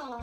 Next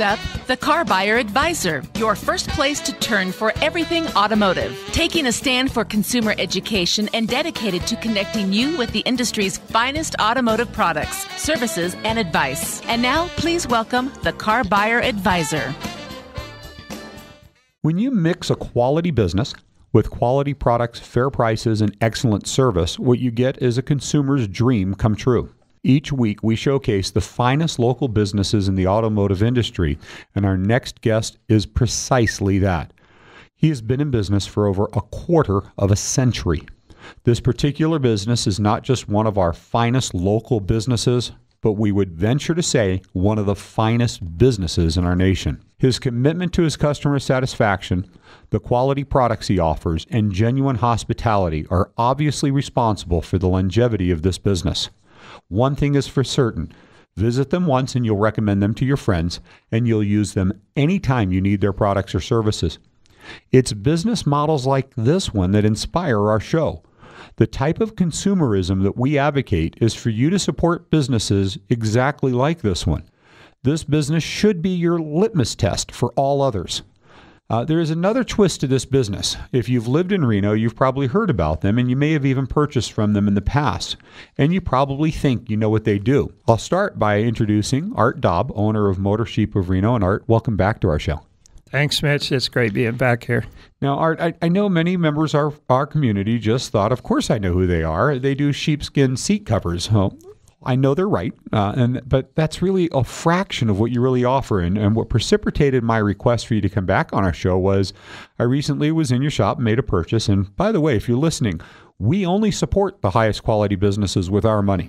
up, the CarBuyer Advisor, your first place to turn for everything automotive. Taking a stand for consumer education and dedicated to connecting you with the industry's finest automotive products, services, and advice. And now, please welcome the CarBuyer Advisor. When you mix a quality business with quality products, fair prices, and excellent service, what you get is a consumer's dream come true. Each week, we showcase the finest local businesses in the automotive industry, and our next guest is precisely that. He has been in business for over a quarter of a century. This particular business is not just one of our finest local businesses, but we would venture to say one of the finest businesses in our nation. His commitment to his customer satisfaction, the quality products he offers, and genuine hospitality are obviously responsible for the longevity of this business. One thing is for certain, visit them once and you'll recommend them to your friends, and you'll use them anytime you need their products or services. It's business models like this one that inspire our show. The type of consumerism that we advocate is for you to support businesses exactly like this one. This business should be your litmus test for all others. There is another twist to this business. If you've lived in Reno, you've probably heard about them, and you may have even purchased from them in the past. And you probably think you know what they do. I'll start by introducing Art Daub, owner of Motor Sheep of Reno. And Art, welcome back to our show. Thanks, Mitch. It's great being back here. Now, Art, I know many members of our community just thought, of course I know who they are. They do sheepskin seat covers. Well, I know they're right, but that's really a fraction of what you really offer. And what precipitated my request for you to come back on our show was I recently was in your shop and made a purchase. And by the way, if you're listening, we only support the highest quality businesses with our money.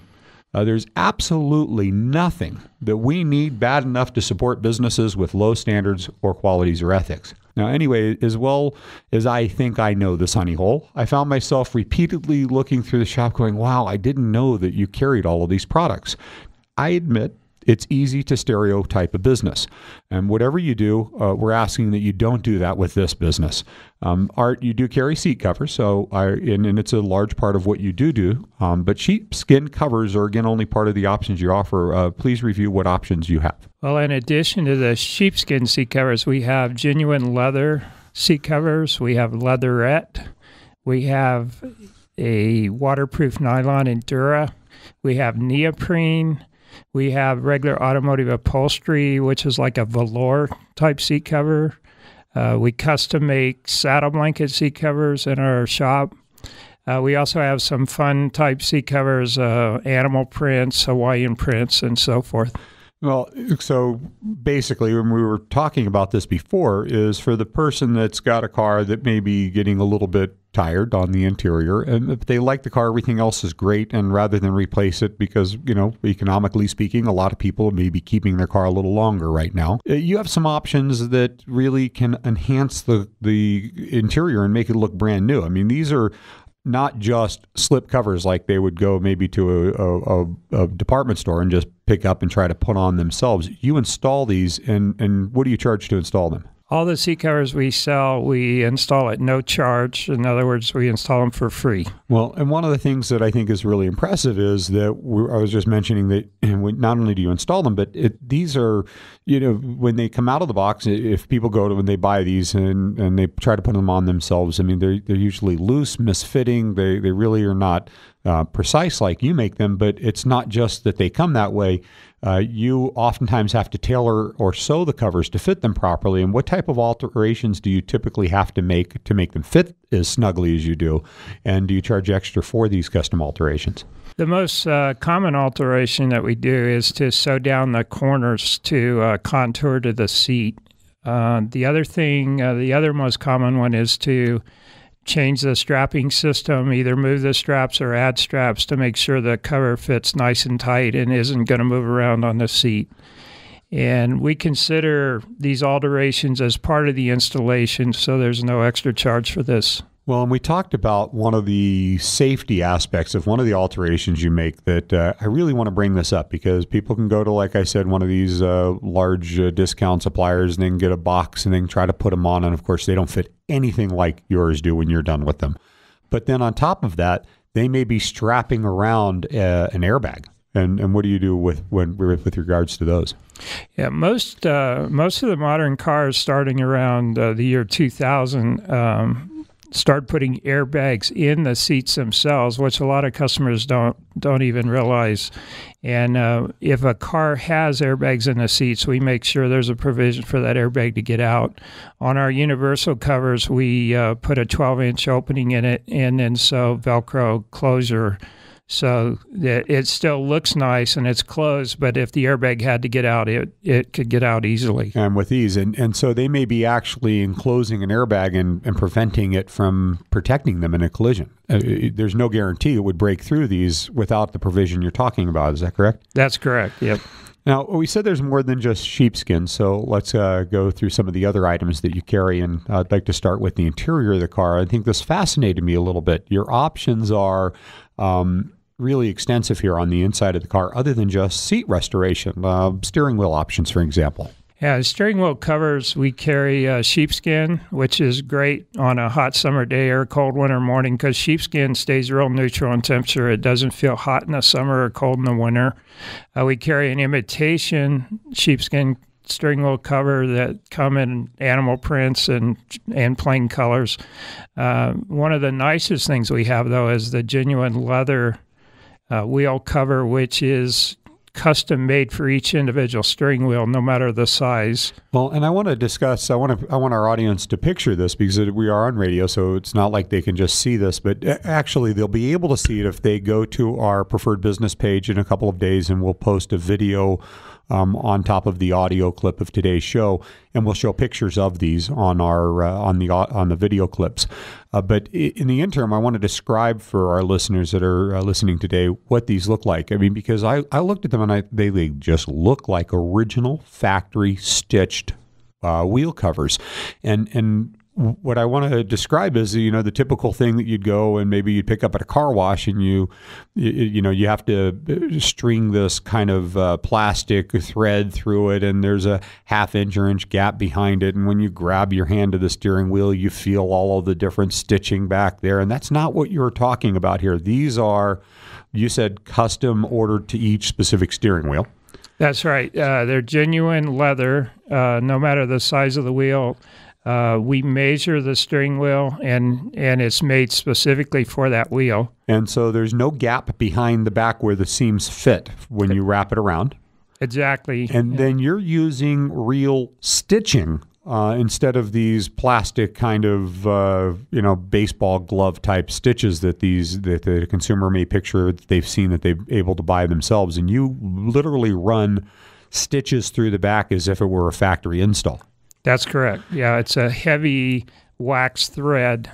There's absolutely nothing that we need bad enough to support businesses with low standards or qualities or ethics. Now, anyway, as well as I think I know this honey hole, I found myself repeatedly looking through the shop going, wow, I didn't know that you carried all of these products. I admit it's easy to stereotype a business. And whatever you do, we're asking that you don't do that with this business. Art, you do carry seat covers, and it's a large part of what you do. But sheepskin covers are, again, only part of the options you offer. Please review what options you have. Well, in addition to the sheepskin seat covers, we have genuine leather seat covers. We have leatherette. We have a waterproof nylon Endura. We have neoprene. We have regular automotive upholstery, which is like a velour type seat cover. We custom make saddle blanket seat covers in our shop. We also have some fun type seat covers, animal prints, Hawaiian prints, and so forth. Well, so basically, when we were talking about this before, is for the person that's got a car that may be getting a little bit tired on the interior, and if they like the car, everything else is great, and rather than replace it, because, economically speaking, a lot of people may be keeping their car a little longer right now, you have some options that really can enhance the interior and make it look brand new. I mean, these are not just slip covers like they would go maybe to a department store and just pick up and try to put on themselves. You install these, and what do you charge to install them? All the seat covers we sell, we install at no charge. In other words, we install them for free. Well, and one of the things that I think is really impressive is that I was just mentioning that not only do you install them, but these are, when they come out of the box, if people go to when they buy these and they try to put them on themselves, I mean, they're usually loose, misfitting. They really are not precise like you make them, but it's not just that they come that way. You oftentimes have to tailor or sew the covers to fit them properly. And what type of alterations do you typically have to make them fit as snugly as you do? And do you charge extra for these custom alterations? The most common alteration that we do is to sew down the corners to contour to the seat. The other most common one is to change the strapping system, either move the straps or add straps to make sure the cover fits nice and tight and isn't going to move around on the seat. And we consider these alterations as part of the installation, so there's no extra charge for this. Well, and we talked about one of the safety aspects of one of the alterations you make that I really want to bring this up because people can go to, like I said, one of these large discount suppliers and then get a box and then try to put them on. And of course, they don't fit anything like yours do when you're done with them. But then on top of that, they may be strapping around an airbag. And what do you do with regards to those? Yeah, most of the modern cars starting around the year 2000 start putting airbags in the seats themselves, which a lot of customers don't even realize. And if a car has airbags in the seats, we make sure there's a provision for that airbag to get out. On our universal covers, we put a 12-inch opening in it and then Velcro closure so that it still looks nice and it's closed, but if the airbag had to get out, it could get out easily. And with ease. And so they may be actually enclosing an airbag and preventing it from protecting them in a collision. There's no guarantee it would break through these without the provision you're talking about. Is that correct? That's correct, yep. Now, we said there's more than just sheepskin, so let's go through some of the other items that you carry, and I'd like to start with the interior of the car. I think this fascinated me a little bit. Your options are really extensive here on the inside of the car, other than just seat restoration, steering wheel options, for example. Yeah, steering wheel covers, we carry sheepskin, which is great on a hot summer day or a cold winter morning because sheepskin stays real neutral in temperature. It doesn't feel hot in the summer or cold in the winter. We carry an imitation sheepskin steering wheel cover that come in animal prints and plain colors. One of the nicest things we have, though, is the genuine leather wheel cover, which is custom made for each individual steering wheel, no matter the size. Well, and I want to discuss, I want our audience to picture this because we are on radio, so it's not like they can just see this, but actually they'll be able to see it if they go to our preferred business page in a couple of days, and we'll post a video on top of the audio clip of today's show, and we'll show pictures of these on our on the video clips. But in the interim, I want to describe for our listeners that are listening today what these look like. I mean, because I looked at them and they just look like original factory stitched wheel covers, and what I want to describe is, the typical thing that you'd go and maybe you'd pick up at a car wash and you have to string this kind of plastic thread through it, and there's a half-inch or inch gap behind it. And when you grab your hand to the steering wheel, you feel all of the different stitching back there. And that's not what you're talking about here. These are, you said, custom ordered to each specific steering wheel. That's right. They're genuine leather, no matter the size of the wheel. We measure the steering wheel, and it's made specifically for that wheel. And so there's no gap behind the back where the seams fit when you wrap it around. Exactly. And then you're using real stitching instead of these plastic kind of, baseball glove type stitches that the consumer may picture that they've seen that they're able to buy themselves. And you literally run stitches through the back as if it were a factory install. That's correct. Yeah, it's a heavy wax thread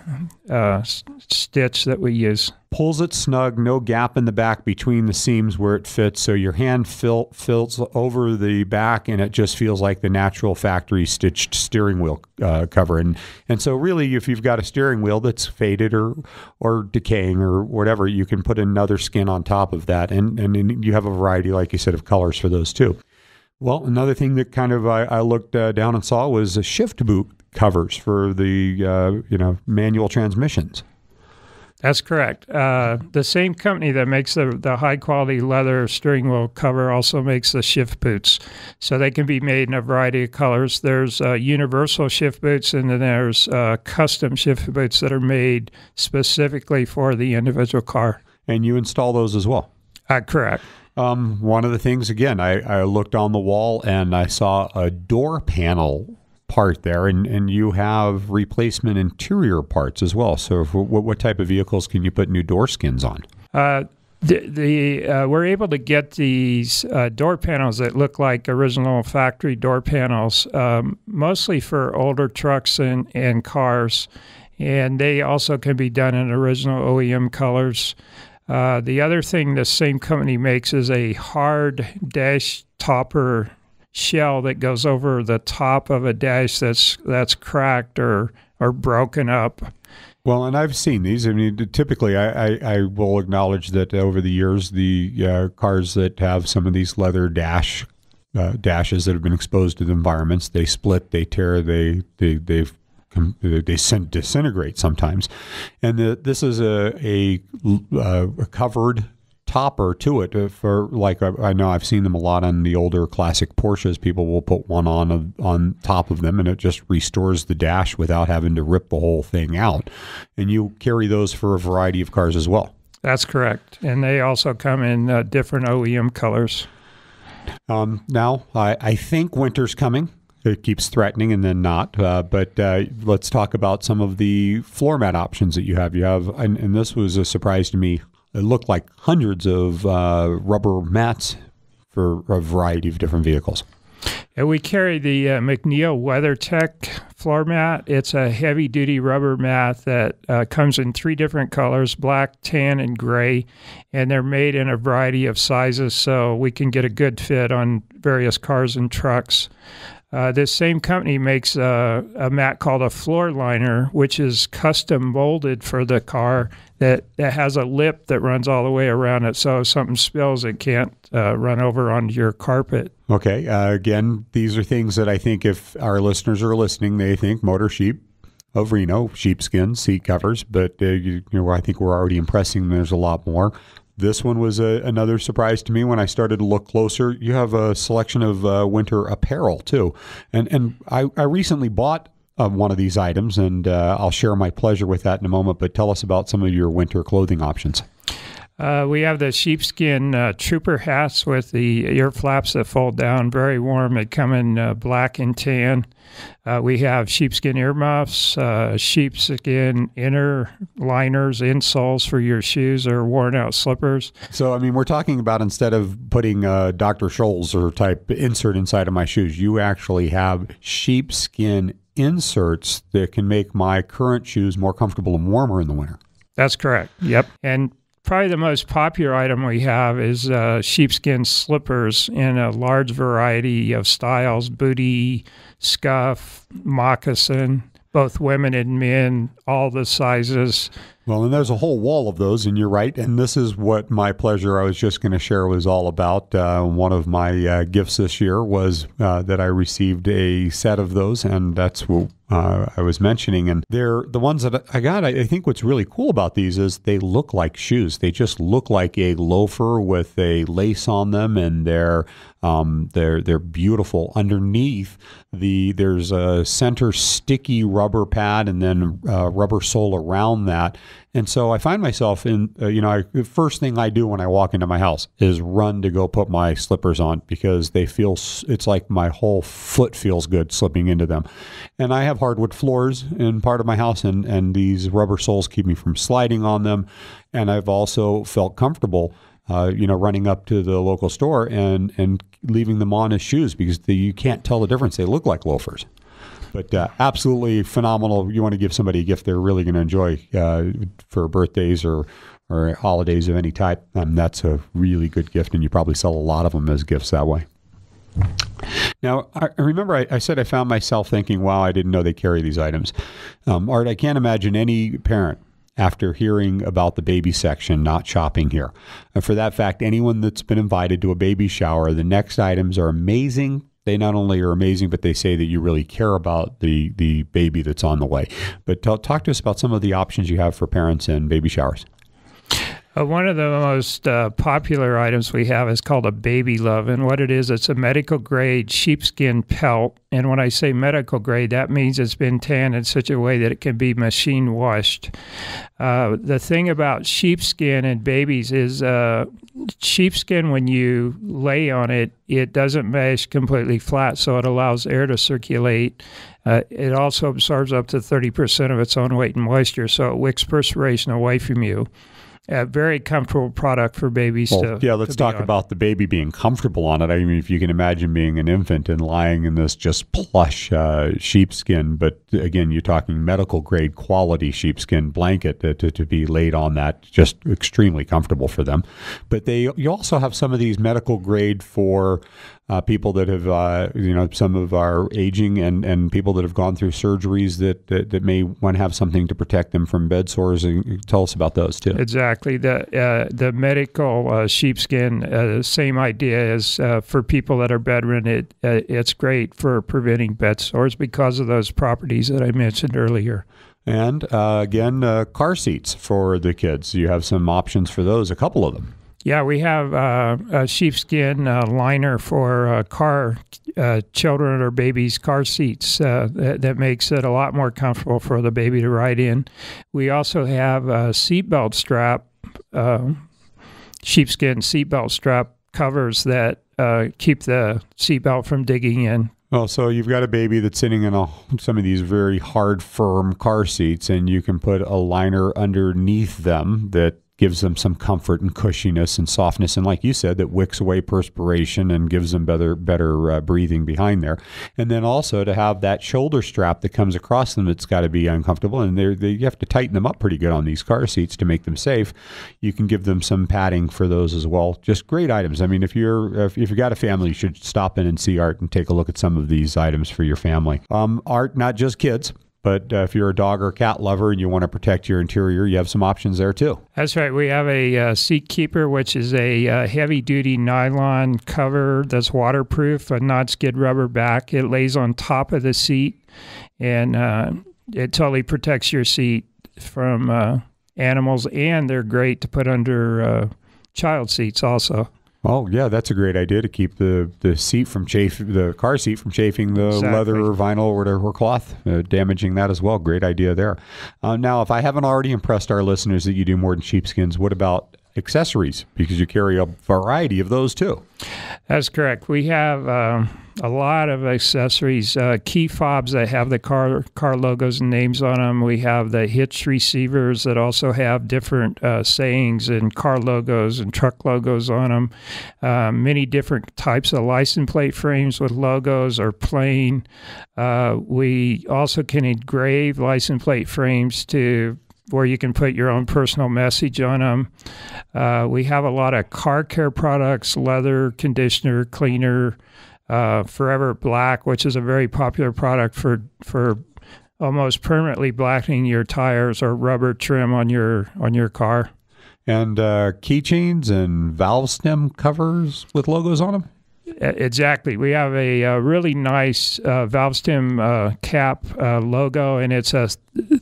stitch that we use. Pulls it snug, no gap in the back between the seams where it fits, so your hand fills over the back, and it just feels like the natural factory stitched steering wheel cover. And so really, if you've got a steering wheel that's faded or decaying or whatever, you can put another skin on top of that, and then you have a variety, like you said, of colors for those too. Well, another thing that kind of I looked down and saw was shift boot covers for the manual transmissions. That's correct. The same company that makes the high-quality leather steering wheel cover also makes the shift boots. So they can be made in a variety of colors. There's universal shift boots, and then there's custom shift boots that are made specifically for the individual car. And you install those as well? Correct. One of the things, again, I looked on the wall and I saw a door panel part there, and you have replacement interior parts as well. So what type of vehicles can you put new door skins on? We're able to get these door panels that look like original factory door panels, mostly for older trucks and cars, and they also can be done in original OEM colors. The other thing the same company makes is a hard dash topper shell that goes over the top of a dash that's cracked or broken up. Well, and I've seen these. I mean, typically, I will acknowledge that over the years, the cars that have some of these leather dashes that have been exposed to the environments, they split, they tear, they disintegrate sometimes. And this is a covered topper to it for, like, I know I've seen them a lot on the older classic Porsches. People will put one on top of them, and it just restores the dash without having to rip the whole thing out. And you carry those for a variety of cars as well. That's correct. And they also come in different OEM colors. Now, I think winter's coming. It keeps threatening and then not. But let's talk about some of the floor mat options that you have. And this was a surprise to me. It looked like hundreds of rubber mats for a variety of different vehicles. And we carry the McNeil WeatherTech floor mat. It's a heavy-duty rubber mat that comes in 3 different colors, black, tan, and gray, and they're made in a variety of sizes, so we can get a good fit on various cars and trucks. This same company makes a mat called a floor liner, which is custom molded for the car that has a lip that runs all the way around it. So if something spills, it can't run over onto your carpet. Okay. Again, these are things that I think if our listeners are listening, they think Motor Sheep of Reno, sheepskin, seat covers. But I think we're already impressing. There's a lot more. This one was another surprise to me when I started to look closer. You have a selection of winter apparel, too. And I recently bought one of these items, and I'll share my pleasure with that in a moment. But tell us about some of your winter clothing options. We have the sheepskin trooper hats with the ear flaps that fold down, very warm. They come in black and tan. We have sheepskin earmuffs, sheepskin inner liners, insoles for your shoes or worn-out slippers. So, I mean, we're talking about instead of putting Dr. Scholl's or type insert inside of my shoes, you actually have sheepskin inserts that can make my current shoes more comfortable and warmer in the winter. That's correct. Yep. And probably the most popular item we have is sheepskin slippers in a large variety of styles, booty, scuff, moccasin, both women and men, all the sizes. Well, and there's a whole wall of those, and you're right. And this is what my pleasure I was just going to share was all about. One of my gifts this year was that I received a set of those, and that's what I was mentioning. And they're the ones that I got. I think what's really cool about these is they look like shoes. They just look like a loafer with a lace on them, and they're beautiful. Underneath, there's a center sticky rubber pad and then rubber sole around that. And so I find myself in, the first thing I do when I walk into my house is run to go put my slippers on because they feel, it's like my whole foot feels good slipping into them. And I have hardwood floors in part of my house, and these rubber soles keep me from sliding on them. And I've also felt comfortable running up to the local store and leaving them on as shoes because you can't tell the difference. They look like loafers. But absolutely phenomenal. You want to give somebody a gift they're really going to enjoy for birthdays or holidays of any type. That's a really good gift, and you probably sell a lot of them as gifts that way. Now, I remember I said I found myself thinking, wow, I didn't know they carry these items. Art, I can't imagine any parent after hearing about the baby section not shopping here. And for that fact, anyone that's been invited to a baby shower, the next items are amazing. They not only are amazing, but they say that you really care about the baby that's on the way. But talk to us about some of the options you have for parents and baby showers. One of the most popular items we have is called a Baby Love, and what it is, it's a medical-grade sheepskin pelt. And when I say medical grade, that means it's been tanned in such a way that it can be machine washed. The thing about sheepskin and babies is sheepskin, when you lay on it, it doesn't mesh completely flat, so it allows air to circulate. It also absorbs up to 30% of its own weight in moisture, so it wicks perspiration away from you. A very comfortable product for babies let's talk about the baby being comfortable on it. I mean, if you can imagine being an infant and lying in this just plush sheepskin, but again, you're talking medical grade quality sheepskin blanket to be laid on that, just extremely comfortable for them. But you also have some of these medical grade for people that have, some of our aging and people that have gone through surgeries that may want to have something to protect them from bed sores. And tell us about those too. Exactly. The medical sheepskin, same idea as for people that are bedridden. It's great for preventing bed sores because of those properties that I mentioned earlier. And again, car seats for the kids. You have some options for those, a couple of them. Yeah, we have a sheepskin liner for children or babies' car seats that makes it a lot more comfortable for the baby to ride in. We also have a seatbelt strap, sheepskin seatbelt strap covers that keep the seatbelt from digging in. Well, so you've got a baby that's sitting in some of these very hard, firm car seats, and you can put a liner underneath them that gives them some comfort and cushiness and softness, and like you said, that wicks away perspiration and gives them better breathing behind there. And then also to have that shoulder strap that comes across them, it's got to be uncomfortable, and you have to tighten them up pretty good on these car seats to make them safe. You can give them some padding for those as well. Just great items. I mean, if you've got a family, you should stop in and see Art and take a look at some of these items for your family. Art, not just kids. But if you're a dog or cat lover and you want to protect your interior, you have some options there too. That's right. We have a Seat Keeper, which is a heavy-duty nylon cover that's waterproof, a non-skid rubber back. It lays on top of the seat, and it totally protects your seat from animals, and they're great to put under child seats also. Oh, yeah, that's a great idea to keep the seat from the car seat from chafing the Exactly. leather or vinyl or cloth, damaging that as well. Great idea there. Now, if I haven't already impressed our listeners that you do more than sheepskins, what about accessories? Because you carry a variety of those too. That's correct. We have a lot of accessories, key fobs that have the car logos and names on them. We have the hitch receivers that also have different sayings and car logos and truck logos on them. Many different types of license plate frames with logos or plain. We also can engrave license plate frames to where you can put your own personal message on them. We have a lot of car care products, leather, conditioner, cleaner, Forever Black, which is a very popular product for almost permanently blackening your tires, or rubber trim on your car. And keychains and valve stem covers with logos on them? Exactly. We have a really nice valve stem cap logo, and it's a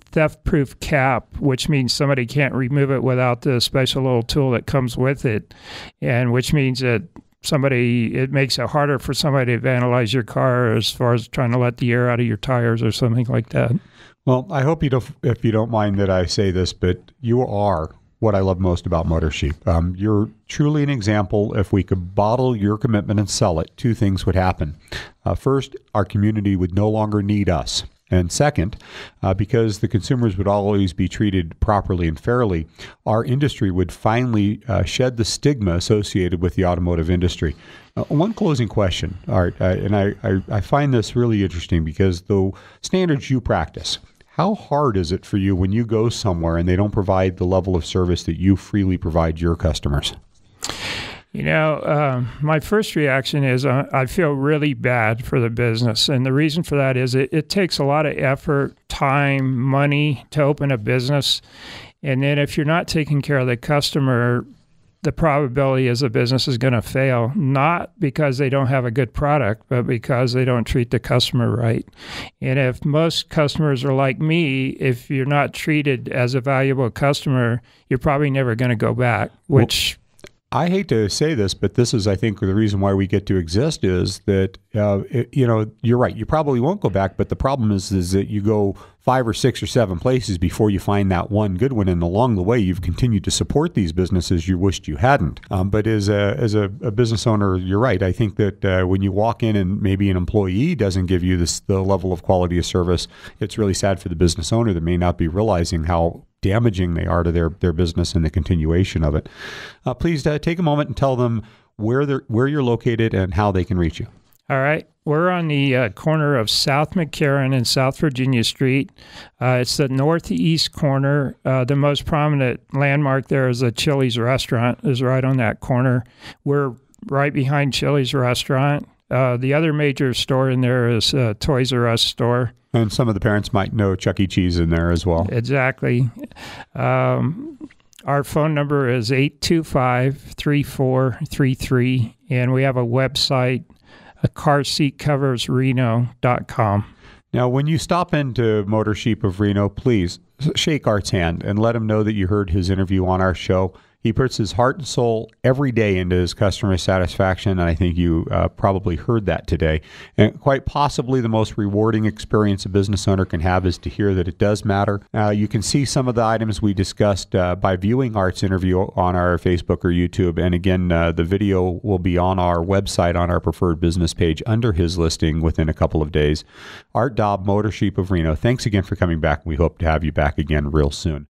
theft-proof cap, which means somebody can't remove it without the special little tool that comes with it, and which means that it makes it harder for somebody to vandalize your car as far as trying to let the air out of your tires or something like that. Well, I hope if you don't mind that I say this, but you are what I love most about Motor Sheep. You're truly an example. If we could bottle your commitment and sell it, two things would happen. First, our community would no longer need us. And second, because the consumers would always be treated properly and fairly, our industry would finally shed the stigma associated with the automotive industry. One closing question, Art, and I find this really interesting because the standards you practice, how hard is it for you when you go somewhere and they don't provide the level of service that you freely provide your customers? You know, my first reaction is I feel really bad for the business. And the reason for that is it takes a lot of effort, time, money to open a business. And then if you're not taking care of the customer, the probability is the business is going to fail, not because they don't have a good product, but because they don't treat the customer right. And if most customers are like me, if you're not treated as a valuable customer, you're probably never going to go back, which... I hate to say this, but this is, I think, the reason why we get to exist is that, you're right. You probably won't go back, but the problem is that you go 5 or 6 or 7 places before you find that one good one. And along the way, you've continued to support these businesses you wished you hadn't. But as a business owner, you're right. I think that when you walk in and maybe an employee doesn't give you the level of quality of service, it's really sad for the business owner that may not be realizing how damaging they are to their business and the continuation of it. Please take a moment and tell them where you're located and how they can reach you. All right. We're on the corner of South McCarran and South Virginia Street. It's the northeast corner. The most prominent landmark there is the Chili's restaurant, is right on that corner. We're right behind Chili's restaurant. The other major store in there is Toys R Us store. And some of the parents might know Chuck E. Cheese in there as well. Exactly. Our phone number is 825-3433, and we have a website, carseatcoversreno.com. Now, when you stop into Motor Sheep of Reno, please shake Art's hand and let him know that you heard his interview on our show. He puts his heart and soul every day into his customer satisfaction, and I think you probably heard that today. And quite possibly the most rewarding experience a business owner can have is to hear that it does matter. You can see some of the items we discussed by viewing Art's interview on our Facebook or YouTube. And again, the video will be on our website on our preferred business page under his listing within a couple of days. Art Daub, Motor Sheep of Reno, thanks again for coming back. We hope to have you back again real soon.